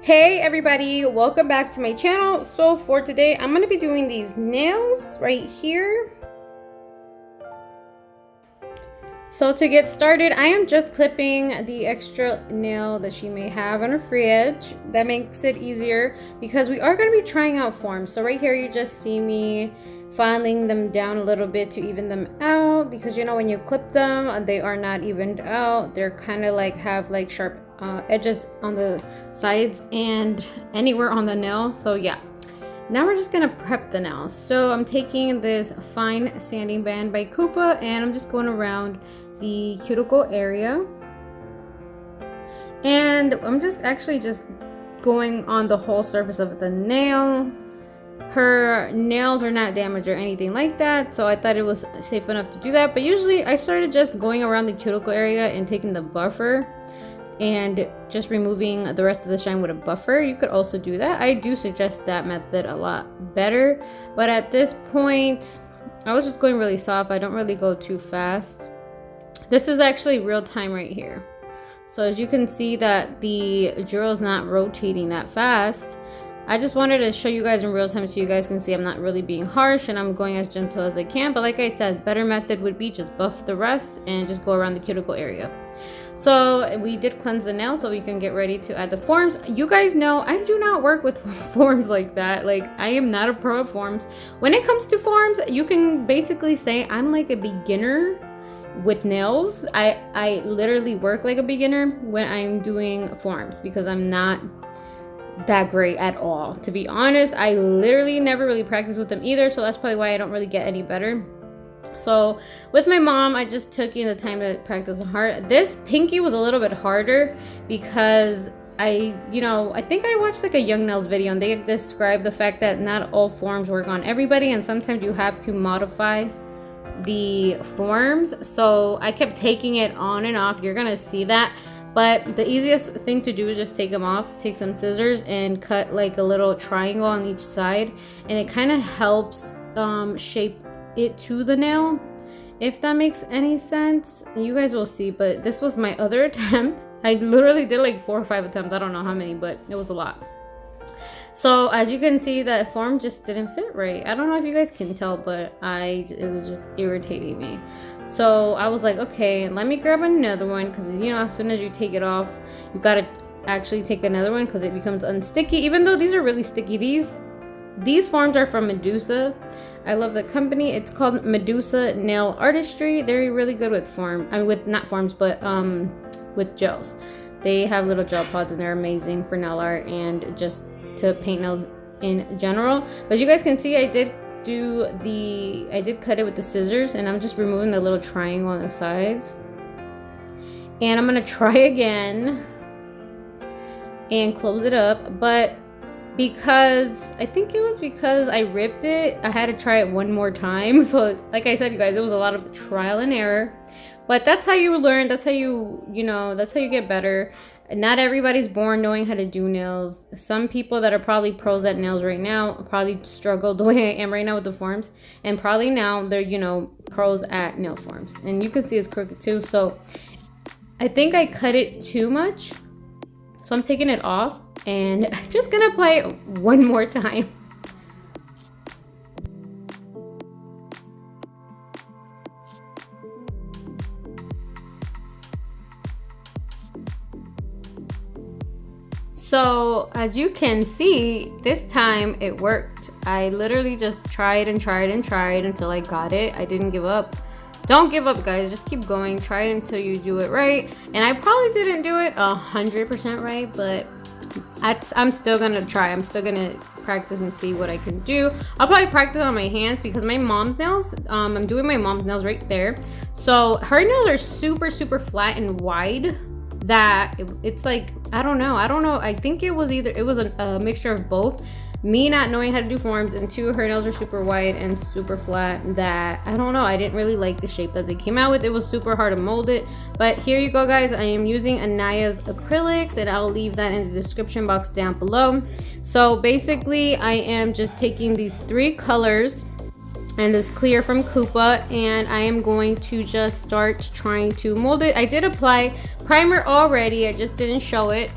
Hey everybody, welcome back to my channel. So for today I'm going to be doing these nails right here. So to get started, I am just clipping the extra nail that she may have on her free edge. That makes it easier because we are going to be trying out forms. So right here you just see me filing them down a little bit to even them out, because you know when you clip them they are not evened out. They're kind of like have like sharp edges on the sides and anywhere on the nail. So yeah, now we're just gonna prep the nails. So I'm taking this fine sanding band by Coupa and I'm just going around the cuticle area, and I'm just going on the whole surface of the nail. Her nails are not damaged or anything like that, so I thought it was safe enough to do that. But usually I started just going around the cuticle area and taking the buffer and just removing the rest of the shine with a buffer. You could also do that. I do suggest that method a lot better, but at this point I was just going really soft. I don't really go too fast. This is actually real time right here, so as you can see that the drill is not rotating that fast. I just wanted to show you guys in real time so you guys can see I'm not really being harsh and I'm going as gentle as I can. But like I said, better method would be just buff the rest and just go around the cuticle area. So we did cleanse the nail so we can get ready to add the forms. You guys know I do not work with forms like that. Like, I am not a pro at forms. When it comes to forms, you can basically say I'm like a beginner with nails. I literally work like a beginner when I'm doing forms because I'm not that great at all, to be honest. I literally never really practice with them either, so that's probably why I don't really get any better. So with my mom, I just took the time to practice hard. This pinky was a little bit harder because I think I watched like a Young Nails video and they described the fact that not all forms work on everybody and sometimes you have to modify the forms. So I kept taking it on and off. You're gonna see that. But the easiest thing to do is just take them off, take some scissors and cut like a little triangle on each side, and it kind of helps shape it to the nail, if that makes any sense. You guys will see, but this was my other attempt. I literally did like 4 or 5 attempts. I don't know how many, but it was a lot. So as you can see, that form just didn't fit right. I don't know if you guys can tell, but it was just irritating me. So I was like, okay, let me grab another one, because you know, as soon as you take it off, you gotta actually take another one because it becomes unsticky. Even though these are really sticky, these forms are from Medusa. I love the company. It's called Medusa Nail Artistry. They're really good with with gels. They have little gel pods and they're amazing for nail art and just to paint nails in general. But you guys can see I did cut it with the scissors, and I'm just removing the little triangle on the sides. And I'm gonna try again and close it up, but because I ripped it, I had to try it one more time. So like I said, you guys, it was a lot of trial and error, but that's how you learn. That's how that's how you get better. Not everybody's born knowing how to do nails. Some people that are probably pros at nails right now probably struggle the way I am right now with the forms, and probably now they're pros at nail forms. And you can see it's crooked too, so I think I cut it too much, so I'm taking it off and just gonna apply it one more time. So as you can see, this time it worked. I literally just tried and tried and tried until I got it. I didn't give up. Don't give up, guys. Just keep going. Try until you do it right. And I probably didn't do it 100% right, but I'm still gonna try. I'm still gonna practice and see what I can do. I'll probably practice on my hands because my mom's nails, I'm doing my mom's nails right there. So her nails are super, super flat and wide. It's like, I don't know. I think it was a mixture of both. Me not knowing how to do forms, and 2, her nails are super wide and super flat, that I don't know, I didn't really like the shape that they came out with. It was super hard to mold it. But here you go, guys. I am using Anaya's acrylics, and I'll leave that in the description box down below. So basically I am just taking these 3 colors and this clear from Coupa, and I am going to just start trying to mold it. I did apply primer already, I just didn't show it.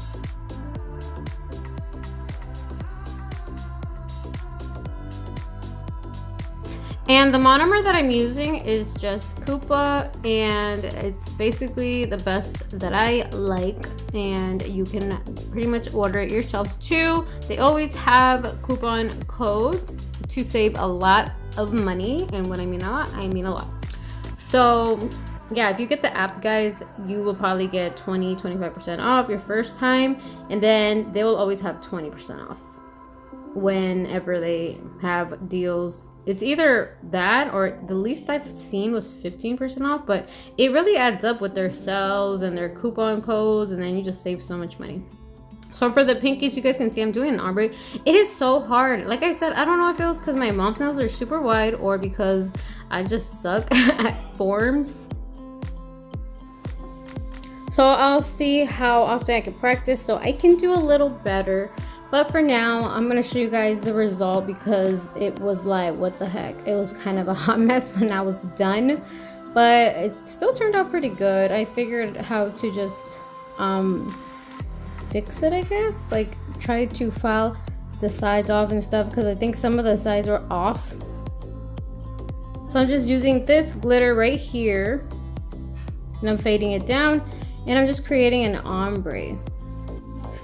And the monomer that I'm using is just Coupa, and it's basically the best that I like, and you can pretty much order it yourself too. They always have coupon codes to save a lot of money, and when I mean a lot, I mean a lot. So yeah, if you get the app, guys, you will probably get 20-25% off your first time, and then they will always have 20% off whenever they have deals. It's either that or the least I've seen was 15% off, but it really adds up with their sales and their coupon codes, and then you just save so much money. So for the pinkies, you guys can see I'm doing an ombre. It is so hard. Like I said, I don't know if it was because my mom's nails are super wide or because I just suck at forms. So I'll see how often I can practice so I can do a little better. But for now, I'm going to show you guys the result because it was like, what the heck? It was kind of a hot mess when I was done. But it still turned out pretty good. I figured how to just fix it, I guess. Like, try to file the sides off and stuff because I think some of the sides were off. So I'm just using this glitter right here. And I'm fading it down. And I'm just creating an ombre.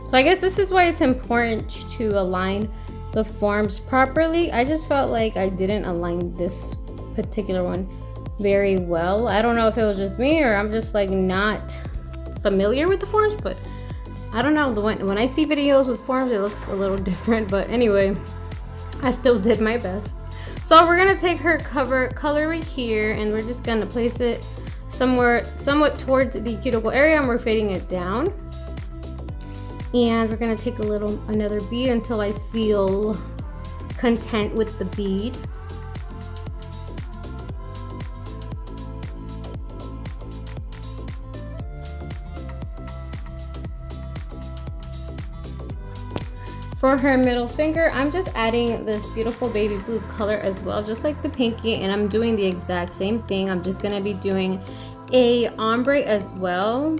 So I guess this is why it's important to align the forms properly. I just felt like I didn't align this particular one very well. I don't know if it was just me or I'm just like not familiar with the forms, but I don't know. When I see videos with forms, it looks a little different. But anyway, I still did my best. So we're gonna take her cover color right here and we're just gonna place it somewhat towards the cuticle area, and we're fading it down. And we're gonna take another bead until I feel content with the bead. For her middle finger, I'm just adding this beautiful baby blue color as well, just like the pinky, and I'm doing the exact same thing. I'm just gonna be doing a ombre as well.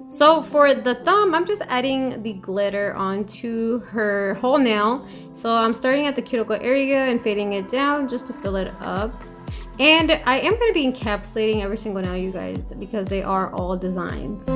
So for the thumb, I'm just adding the glitter onto her whole nail. So I'm starting at the cuticle area and fading it down just to fill it up. And I am going to be encapsulating every single nail, you guys, because they are all designs.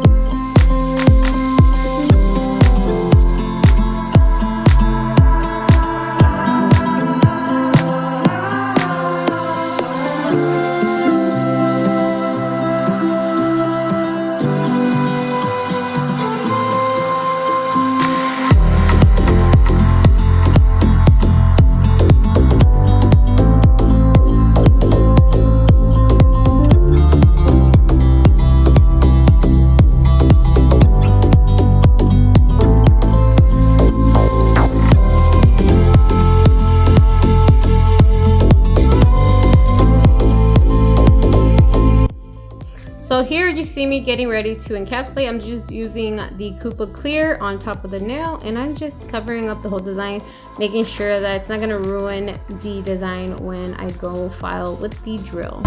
see me getting ready to encapsulate, I'm just using the Coupa Clear on top of the nail, and I'm just covering up the whole design, making sure that it's not going to ruin the design when I go file with the drill.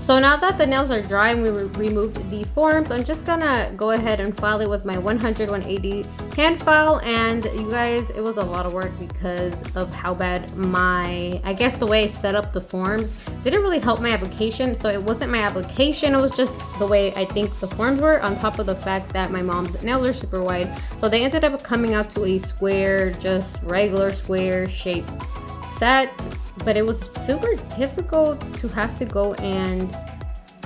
So now that the nails are dry and we removed the forms, I'm just gonna go ahead and file it with my 100/180 hand file. And you guys, it was a lot of work because of how bad I guess the way I set up the forms didn't really help my application. So it wasn't my application, it was just the way I think the forms were, on top of the fact that my mom's nails are super wide. So they ended up coming out to a square, just regular square shape set. But it was super difficult to have to go and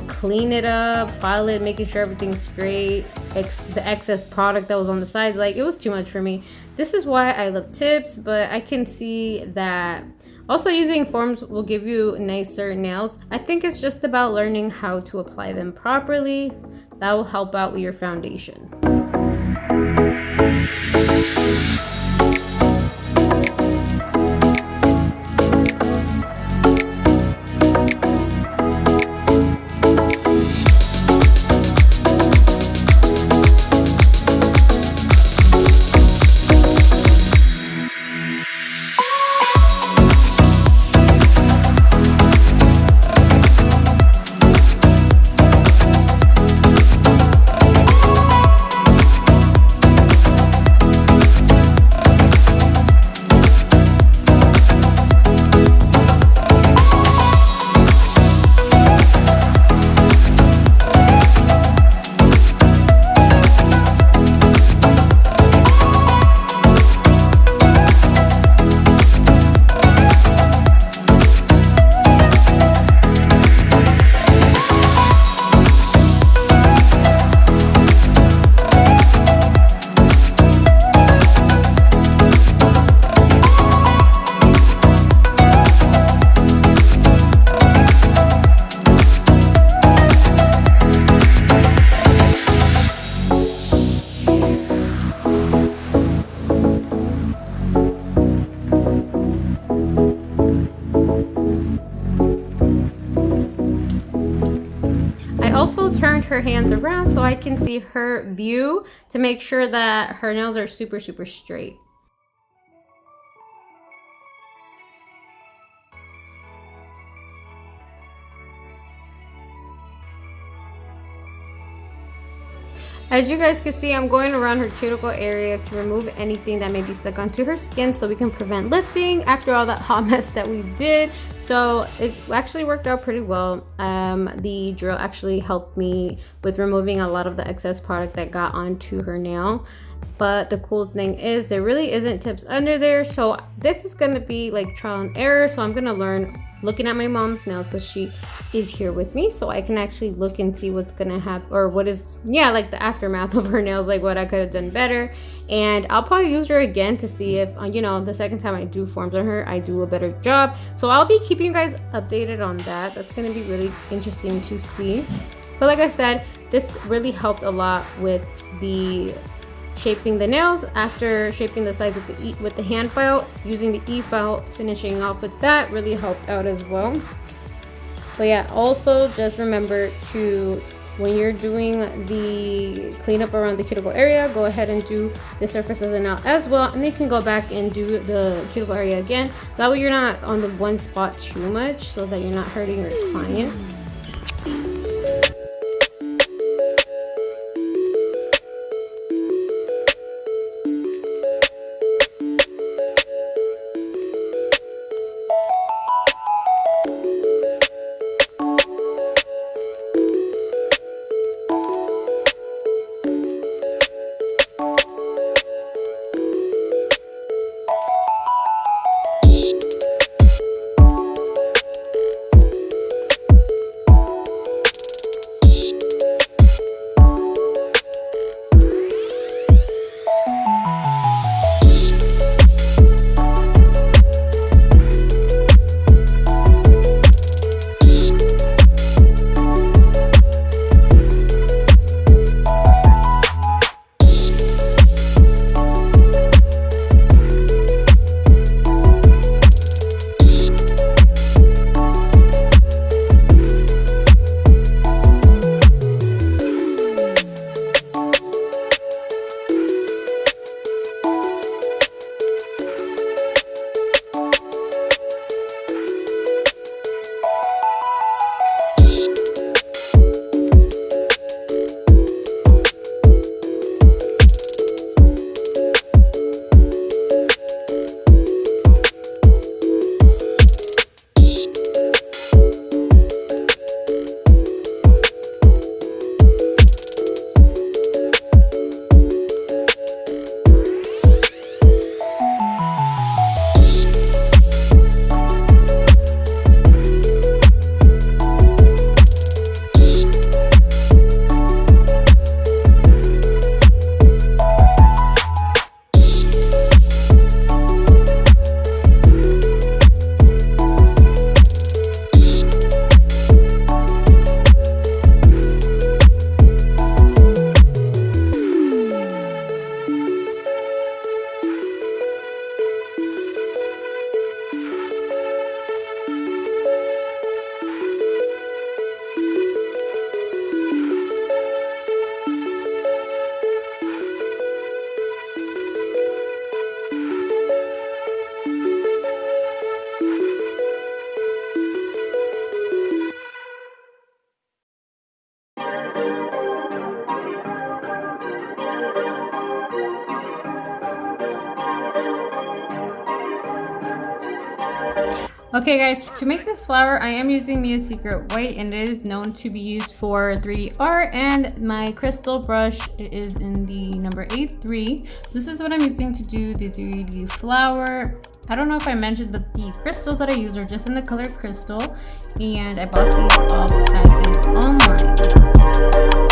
clean it up, file it, making sure everything's straight, the excess product that was on the sides, like it was too much for me. This is why I love tips, but I can see that also using forms will give you nicer nails. I think it's just about learning how to apply them properly. That will help out with your foundation. Turned her hands around so I can see her view to make sure that her nails are super straight. As you guys can see, I'm going around her cuticle area to remove anything that may be stuck onto her skin so we can prevent lifting after all that hot mess that we did. So it actually worked out pretty well. The drill actually helped me with removing a lot of the excess product that got onto her nail. But the cool thing is there really isn't tips under there. So this is gonna be like trial and error. So I'm gonna learn looking at my mom's nails because she is here with me, so I can actually look and see what's gonna happen, or what is, yeah, like the aftermath of her nails, like what I could have done better. And I'll probably use her again to see if, you know, the second time I do forms on her, I do a better job. So I'll be keeping you guys updated on that. That's gonna be really interesting to see. But like I said, this really helped a lot with the shaping the nails after shaping the sides with the hand file. Using the E file, finishing off with that really helped out as well. But yeah, also just remember to, when you're doing the cleanup around the cuticle area, go ahead and do the surface of the nail as well, and then you can go back and do the cuticle area again. That way you're not on the one spot too much, so that you're not hurting your clients. Okay guys, to make this flower, I am using Mia's Secret White, and it is known to be used for 3D art, and my crystal brush is in the number 83. This is what I'm using to do the 3D flower. I don't know if I mentioned, but the crystals that I use are just in the color crystal, and I bought these off Skype online.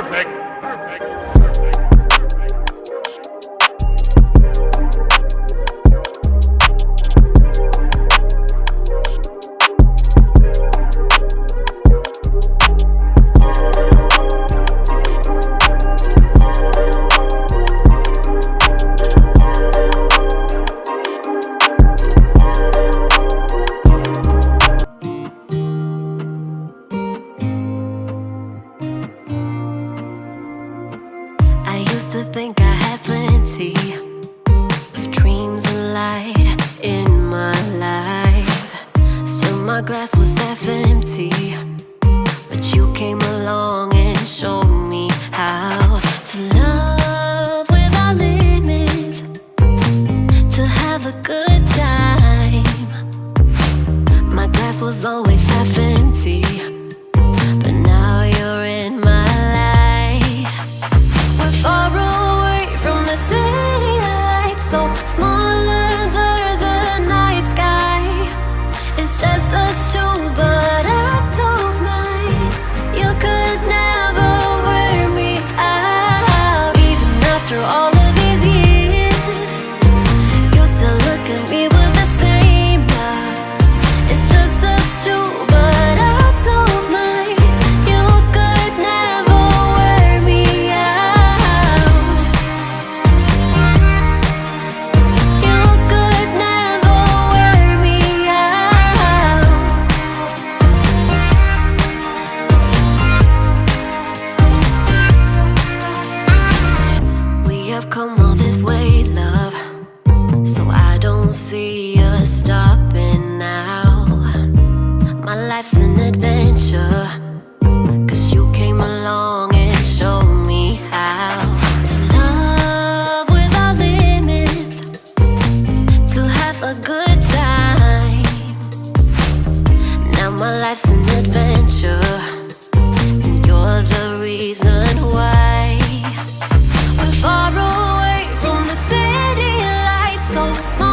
perfect, perfect. To think I had plenty of dreams and light in my life. Still my glass was half empty, but you came along and showed me how to love without limits, to have a good time. My glass was always half empty, but now you're in my life. We're far away from the city lights, so small under the night sky. It's just us two, but I don't mind. You could never wear me out. Even after all of these years, you still look at me with the same love. It's just us two, but I don't mind. You could never wear me out. You could never wear me out. We have come all this way, love, so I don't see us stopping now. My life's an adventure, 'cause you came along and showed me how to love without limits, to have a good time. Now my life's an adventure, and you're the reason why. We're far away from the city lights, so small